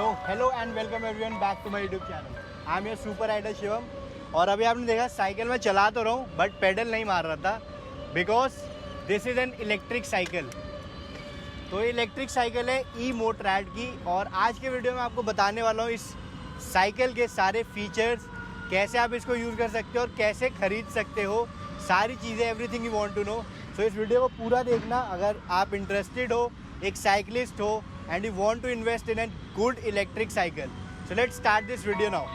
So hello and welcome everyone back to my YouTube channel. I am your super rider Shivam. और अभी आपने देखा cycle में चला तो रहा हूँ बट पेडल नहीं मार रहा था because this is an electric cycle. तो इलेक्ट्रिक साइकिल है ई मोटरैड की। और आज के वीडियो में आपको बताने वाला हूँ इस साइकिल के सारे फीचर्स, कैसे आप इसको यूज़ कर सकते हो और कैसे ख़रीद सकते हो, सारी चीज़ें, everything you want to know. So इस वीडियो को पूरा देखना अगर आप इंटरेस्टेड हो, एक साइकिलिस्ट हो and you want to invest in a good electric cycle. So let's start this video now.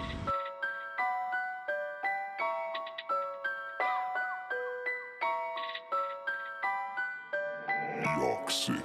Yoxi.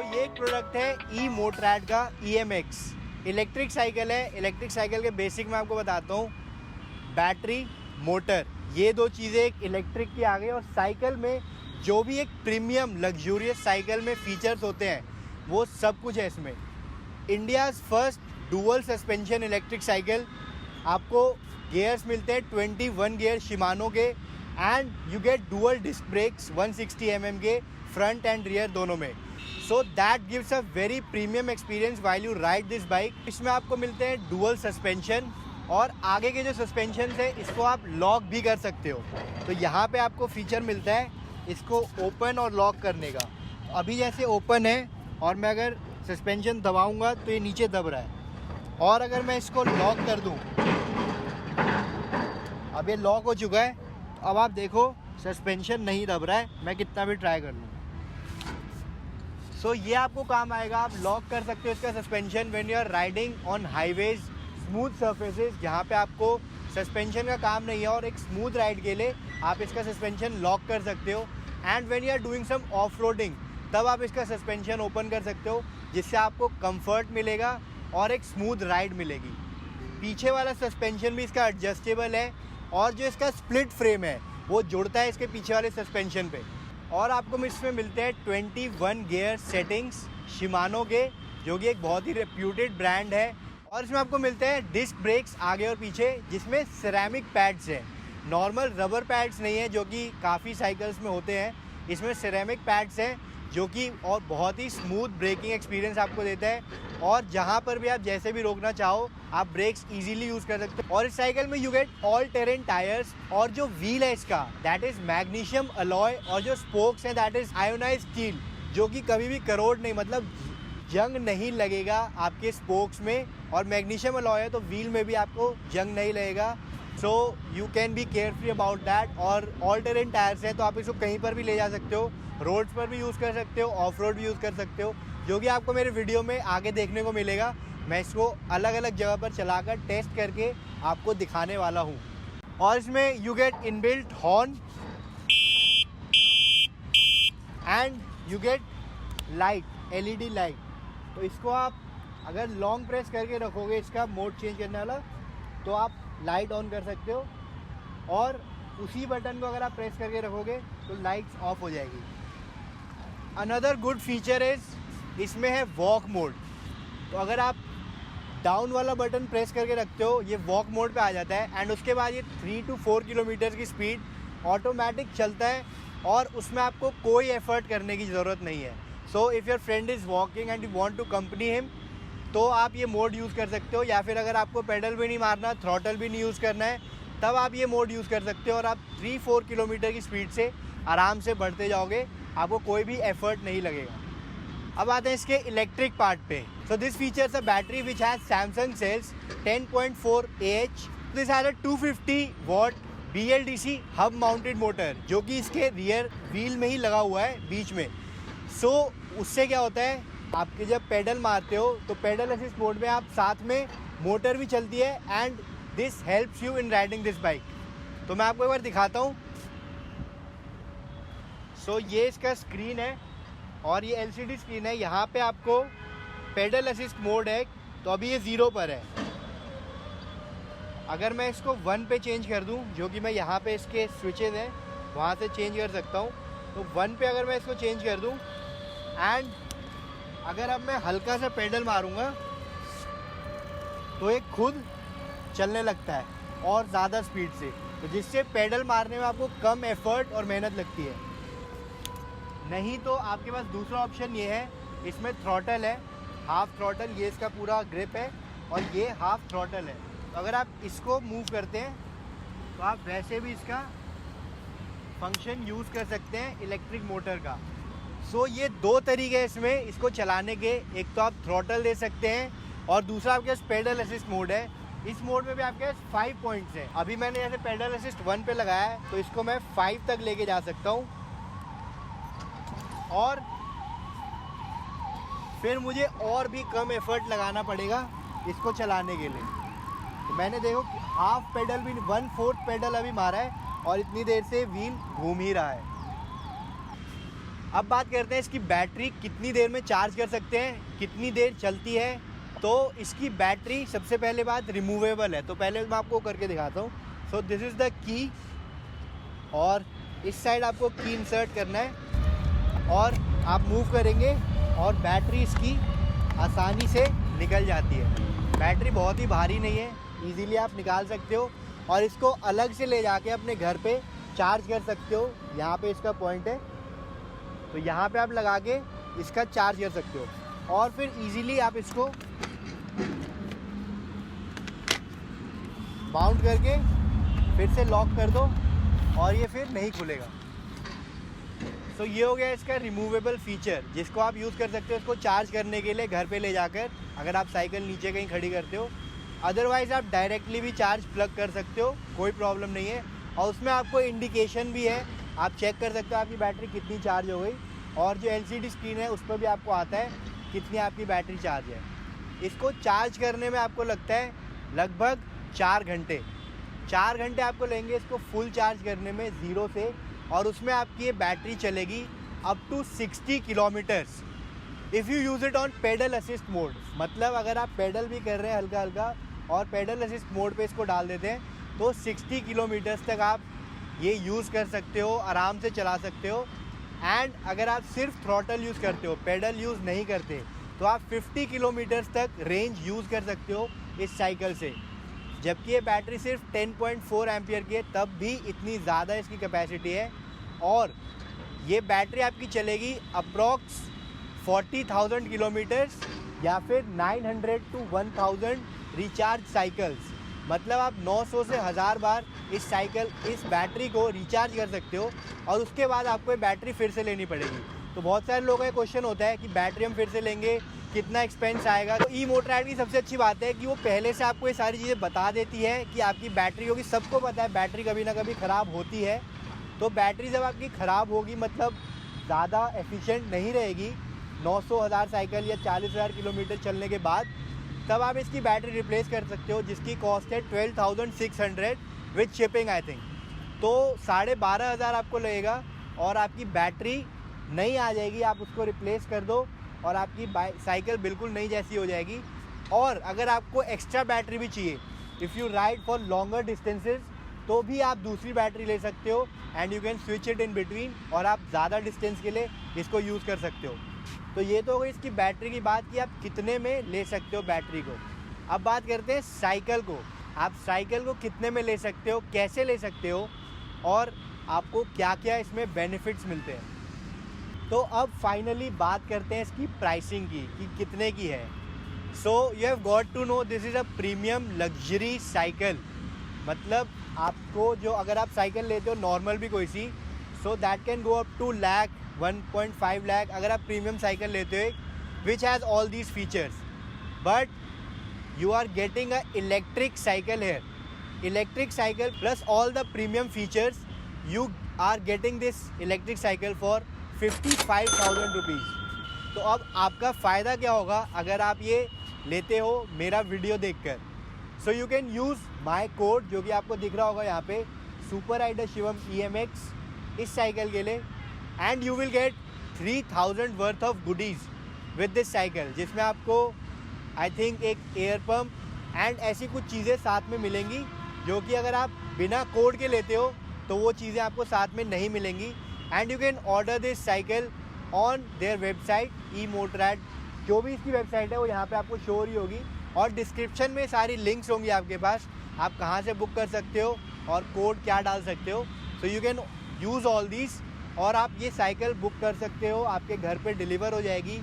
ये एक प्रोडक्ट है ई मोटरैड का EMX इलेक्ट्रिक साइकिल है। इलेक्ट्रिक साइकिल के बेसिक मैं आपको बताता हूँ। बैटरी, मोटर, ये दो चीज़ें एक इलेक्ट्रिक की आ गई। और साइकिल में जो भी एक प्रीमियम लग्जूरियस साइकिल में फीचर्स होते हैं वो सब कुछ है इसमें। India's first dual suspension electric cycle. आपको गियर्स मिलते हैं 21 गियर शिमानो के and you get dual disc brakes 160 mm के फ्रंट एंड रियर दोनों में। So that gives a very premium experience while you ride this bike. इसमें आपको मिलते हैं डुअल सस्पेंशन और आगे के जो सस्पेंशन है इसको आप लॉक भी कर सकते हो। तो यहाँ पे आपको फीचर मिलता है इसको ओपन और लॉक करने का। अभी जैसे ओपन है और मैं अगर सस्पेंशन दबाऊंगा तो ये नीचे दब रहा है, और अगर मैं इसको लॉक कर दूँ, अब ये लॉक हो चुका है। तो अब आप देखो सस्पेंशन नहीं दब रहा है, मैं कितना भी ट्राई कर लूँ। सो ये आपको काम आएगा, आप लॉक कर सकते हो इसका suspension when you are riding on highways, smooth surfaces जहाँ पे आपको सस्पेंशन का काम नहीं है, और एक स्मूथ राइड के लिए आप इसका सस्पेंशन लॉक कर सकते हो। And when you are doing some off roading तब आप इसका सस्पेंशन ओपन कर सकते हो, जिससे आपको कंफर्ट मिलेगा और एक स्मूथ राइड मिलेगी। पीछे वाला सस्पेंशन भी इसका एडजस्टेबल है और जो इसका स्प्लिट फ्रेम है वो जुड़ता है इसके पीछे वाले सस्पेंशन पे। और आपको इसमें मिलते हैं 21 गियर सेटिंग्स शिमानो के, जो कि एक बहुत ही रेप्यूटेड ब्रांड है। और इसमें आपको मिलते हैं डिस्क ब्रेक्स आगे और पीछे, जिसमें सिरेमिक पैड्स हैं, नॉर्मल रबर पैड्स नहीं है जो कि काफ़ी साइकिल्स में होते हैं। इसमें सिरेमिक पैड्स हैं जो कि और बहुत ही स्मूथ ब्रेकिंग एक्सपीरियंस आपको देता है। और जहाँ पर भी आप जैसे भी रोकना चाहो आप ब्रेक्स इजीली यूज़ कर सकते हो। और इस साइकिल में you get all terrain tyres, और जो व्हील है इसका दैट इज़ मैग्नीशियम अलॉय, और जो स्पोक्स हैं दैट इज़ आयोनाइज स्टील, जो कि कभी भी करोड़ नहीं, मतलब जंग नहीं लगेगा आपके स्पोक्स में। और मैग्नीशियम अलॉय है तो व्हील में भी आपको जंग नहीं लगेगा। So you can be carefree about that. और ऑल टेरेन टायर्स हैं तो आप इसको कहीं पर भी ले जा सकते हो, रोड्स पर भी यूज़ कर सकते हो, ऑफ रोड भी यूज़ कर सकते हो, जो कि आपको मेरे वीडियो में आगे देखने को मिलेगा। मैं इसको अलग अलग जगह पर चलाकर टेस्ट करके आपको दिखाने वाला हूँ। और इसमें you get inbuilt horn and you gate light, LED light. तो इसको आप अगर लॉन्ग प्रेस करके रखोगे, इसका मोड चेंज करने वाला, तो आप लाइट ऑन कर सकते हो। और उसी बटन को अगर आप प्रेस करके रखोगे तो लाइट्स ऑफ हो जाएगी। अनदर गुड फीचर इज़ इसमें है वॉक मोड। तो अगर आप डाउन वाला बटन प्रेस करके रखते हो ये वॉक मोड पे आ जाता है, एंड उसके बाद ये 3 to 4 किलोमीटर की स्पीड ऑटोमेटिक चलता है और उसमें आपको कोई एफर्ट करने की ज़रूरत नहीं है। So if your friend is walking and you want to company him तो आप ये मोड यूज़ कर सकते हो। या फिर अगर आपको पेडल भी नहीं मारना, थ्रॉटल भी नहीं यूज़ करना है, तब आप ये मोड यूज़ कर सकते हो और आप 3-4 किलोमीटर की स्पीड से आराम से बढ़ते जाओगे, आपको कोई भी एफर्ट नहीं लगेगा। अब आते हैं इसके इलेक्ट्रिक पार्ट पे। So this features a battery which has Samsung cells 10.4 Ah। This has a 250 watt BLDC hub mounted motor, जो कि इसके रियर व्हील में ही लगा हुआ है बीच में। सो उससे क्या होता है, आपके जब पेडल मारते हो तो पेडल असिस्ट मोड में आप साथ में मोटर भी चलती है and this helps you in riding this bike. तो मैं आपको एक बार दिखाता हूँ। सो ये इसका स्क्रीन है और ये LCD स्क्रीन है। यहाँ पे आपको पेडल असिस्ट मोड है, तो अभी ये 0 पर है। अगर मैं इसको 1 पे चेंज कर दूं, जो कि मैं यहाँ पे इसके स्विचेस हैं वहाँ से चेंज कर सकता हूँ, तो 1 पे अगर मैं इसको चेंज कर दूं एंड अगर अब मैं हल्का सा पेडल मारूंगा तो ये खुद चलने लगता है और ज़्यादा स्पीड से, तो जिससे पेडल मारने में आपको कम एफर्ट और मेहनत लगती है। नहीं तो आपके पास दूसरा ऑप्शन ये है, इसमें थ्रॉटल है, हाफ थ्रॉटल, ये इसका पूरा ग्रिप है और ये हाफ थ्रॉटल है। तो अगर आप इसको मूव करते हैं तो आप वैसे भी इसका फंक्शन यूज़ कर सकते हैं इलेक्ट्रिक मोटर का। सो ये 2 तरीके हैं इसमें इसको चलाने के, एक तो आप थ्रॉटल दे सकते हैं और दूसरा आपके पास पेडल असिस्ट मोड है। इस मोड में भी आपके पास 5 पॉइंट्स हैं। अभी मैंने जैसे पेडल असिस्ट 1 पे लगाया है, तो इसको मैं 5 तक लेके जा सकता हूँ और फिर मुझे और भी कम एफर्ट लगाना पड़ेगा इसको चलाने के लिए। तो मैंने देखो हाफ पेडल भी 1/4 पेडल अभी मारा है और इतनी देर से व्हील घूम ही रहा है। अब बात करते हैं इसकी बैटरी कितनी देर में चार्ज कर सकते हैं, कितनी देर चलती है। तो इसकी बैटरी सबसे पहले बात रिमूवेबल है, तो पहले मैं आपको करके दिखाता हूँ। So this is the key और इस साइड आपको की इंसर्ट करना है और आप मूव करेंगे और बैटरी इसकी आसानी से निकल जाती है। बैटरी बहुत ही भारी नहीं है, इजीली आप निकाल सकते हो और इसको अलग से ले जाके अपने घर पे चार्ज कर सकते हो। यहाँ पे इसका पॉइंट है, तो यहाँ पे आप लगा के इसका चार्ज कर सकते हो और फिर इजीली आप इसको माउंट करके फिर से लॉक कर दो और ये फिर नहीं खुलेगा। तो ये हो गया इसका रिमूवेबल फीचर, जिसको आप यूज़ कर सकते हो इसको चार्ज करने के लिए घर पे ले जाकर, अगर आप साइकिल नीचे कहीं खड़ी करते हो। अदरवाइज़ आप डायरेक्टली भी चार्ज प्लग कर सकते हो, कोई प्रॉब्लम नहीं है। और उसमें आपको इंडिकेशन भी है, आप चेक कर सकते हो आपकी बैटरी कितनी चार्ज हो गई। और जो LCD स्क्रीन है उस पर भी आपको आता है कितनी आपकी बैटरी चार्ज है। इसको चार्ज करने में आपको लगता है लगभग 4 घंटे। 4 घंटे आपको लेंगे इसको फुल चार्ज करने में 0 से, और उसमें आपकी ये बैटरी चलेगी up to 60 kilometres if you use it on pedal assist mode. मतलब अगर आप पेडल भी कर रहे हैं हल्का हल्का और पेडल असिस्ट मोड पे इसको डाल देते हैं, तो 60 किलोमीटर्स तक आप ये यूज़ कर सकते हो, आराम से चला सकते हो। एंड अगर आप सिर्फ थ्रॉटल यूज़ करते हो, पेडल यूज़ नहीं करते, तो आप 50 किलोमीटर्स तक रेंज यूज़ कर सकते हो इस साइकिल से। जबकि ये बैटरी सिर्फ 10.4 एम्पियर की है, तब भी इतनी ज़्यादा इसकी कैपेसिटी है। और ये बैटरी आपकी चलेगी अप्रॉक्स 40,000 किलोमीटर्स या फिर 900 to 1000 रिचार्ज साइकिल्स। मतलब आप 900 से 1000 बार इस बैटरी को रिचार्ज कर सकते हो और उसके बाद आपको ये बैटरी फिर से लेनी पड़ेगी। तो बहुत सारे लोगों का क्वेश्चन होता है कि बैटरी हम फिर से लेंगे कितना एक्सपेंस आएगा। तो ई-मोटरराइड की सबसे अच्छी बात है कि वो पहले से आपको ये सारी चीज़ें बता देती है कि आपकी बैटरी होगी। सबको पता है बैटरी कभी ना कभी ख़राब होती है, तो बैटरी जब आपकी ख़राब होगी मतलब ज़्यादा एफिशिएंट नहीं रहेगी 900,000 साइकिल या 40,000 किलोमीटर चलने के बाद, तब आप इसकी बैटरी रिप्लेस कर सकते हो, जिसकी कॉस्ट है 12,600 विद शिपिंग आई थिंक। तो 12,500 आपको लगेगा और आपकी बैटरी नई आ जाएगी। आप उसको रिप्लेस कर दो और आपकी साइकिल बिल्कुल नई जैसी हो जाएगी। और अगर आपको एक्स्ट्रा बैटरी भी चाहिए, if you ride for longer distances, तो भी आप दूसरी बैटरी ले सकते हो and you can switch it in between, और आप ज़्यादा डिस्टेंस के लिए इसको यूज़ कर सकते हो। तो ये तो हो गई इसकी बैटरी की बात कि आप कितने में ले सकते हो बैटरी को। अब बात करते हैं साइकिल को। आप साइकिल को कितने में ले सकते हो, कैसे ले सकते हो और आपको क्या क्या इसमें बेनिफिट्स मिलते हैं। तो अब फाइनली बात करते हैं इसकी प्राइसिंग की कि कितने की है। So you have got to know this is a premium luxury cycle. मतलब आपको जो अगर आप साइकिल लेते हो नॉर्मल भी कोई सी, so that can go up to lakh 1.5 lakh अगर आप प्रीमियम साइकिल लेते हो which has all these features, but you are getting a electric cycle here. Electric cycle plus all the premium features, you are getting this electric cycle for 55,000 rupees. तो अब आपका फ़ायदा क्या होगा अगर आप ये लेते हो मेरा वीडियो देखकर। So you can use my code जो कि आपको दिख रहा होगा यहाँ पे, सुपर राइडर शिवम EMX इस साइकिल के लिए। And you will get 3000 worth of goodies with this cycle, जिसमें आपको आई थिंक एक एयर पम्प एंड ऐसी कुछ चीज़ें साथ में मिलेंगी जो कि अगर आप बिना कोड के लेते हो तो वो चीज़ें आपको साथ में नहीं मिलेंगी. And you can order this cycle on their website eMotorrad. जो भी इसकी वेबसाइट है वो यहाँ पे आपको शो ही होगी, और डिस्क्रिप्शन में सारी लिंक्स होंगी आपके पास, आप कहाँ से बुक कर सकते हो और कोड क्या डाल सकते हो. So you can use all these और आप ये साइकिल बुक कर सकते हो, आपके घर पे डिलीवर हो जाएगी.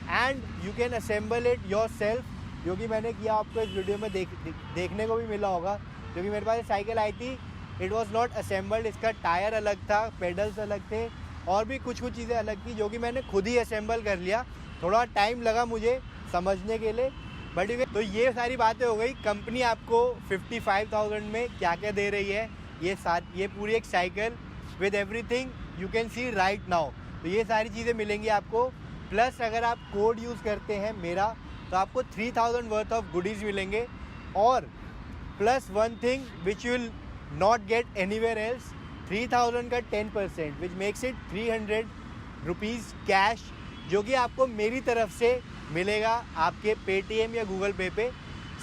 And you can assemble it your self, जो कि मैंने किया, आपको इस वीडियो में देखने को भी मिला होगा. क्योंकि मेरे पास साइकिल आई थी, इट वॉज नॉट असेंबल्ड. इसका टायर अलग था, पेडल्स अलग थे और भी कुछ चीज़ें अलग थी, जो कि मैंने खुद ही असेंबल कर लिया. थोड़ा टाइम लगा मुझे समझने के लिए, बट तो ये सारी बातें हो गई. कंपनी आपको 55,000 में क्या क्या दे रही है, ये पूरी एक cycle with everything you can see right now. तो ये सारी चीज़ें मिलेंगी आपको. प्लस अगर आप कोड यूज़ करते हैं मेरा, तो आपको 3000 वर्थ ऑफ गुडीज़ मिलेंगे. और plus one thing which you will not gate anywhere else, 3000 का 10% which makes it 300 rupees cash, जो कि आपको मेरी तरफ से मिलेगा आपके पेटीएम या गूगल पे पे.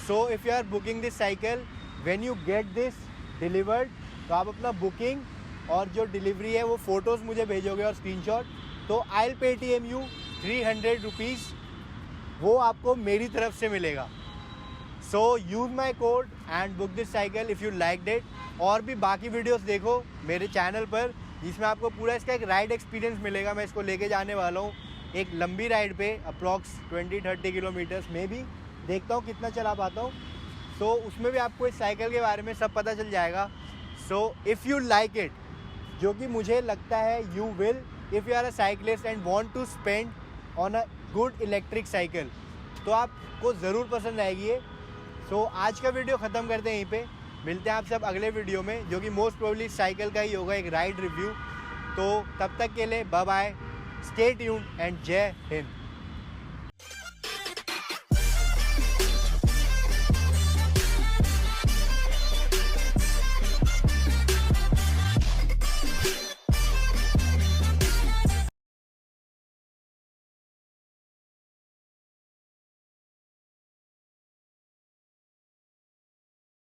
So if you are booking this cycle, when you get this delivered, तो आप अपना बुकिंग और जो डिलीवरी है वो फ़ोटोज़ मुझे भेजोगे और स्क्रीनशॉट, तो I will Paytm U 300 rupees, वो आपको मेरी तरफ से मिलेगा. So use my code and book this cycle if you like it. और भी बाकी वीडियोस देखो मेरे चैनल पर, जिसमें आपको पूरा इसका एक राइड एक्सपीरियंस मिलेगा. मैं इसको लेके जाने वाला हूँ एक लंबी राइड पे, अप्रॉक्स 20-30 किलोमीटर्स में भी, देखता हूँ कितना चला पाता हूँ. सो उसमें भी आपको इस साइकिल के बारे में सब पता चल जाएगा. So if you like it, जो कि मुझे लगता है you will, if you are a cyclist and want to spend on a good electric cycle, तो आपको ज़रूर पसंद आएगी ये. सो आज का वीडियो ख़त्म करते हैं यहीं पे. मिलते हैं आप सब अगले वीडियो में, जो कि मोस्ट प्रोबेबली साइकिल का ही होगा, एक राइड रिव्यू. तो तब तक के लिए bye bye, stay tuned and जय हिंद.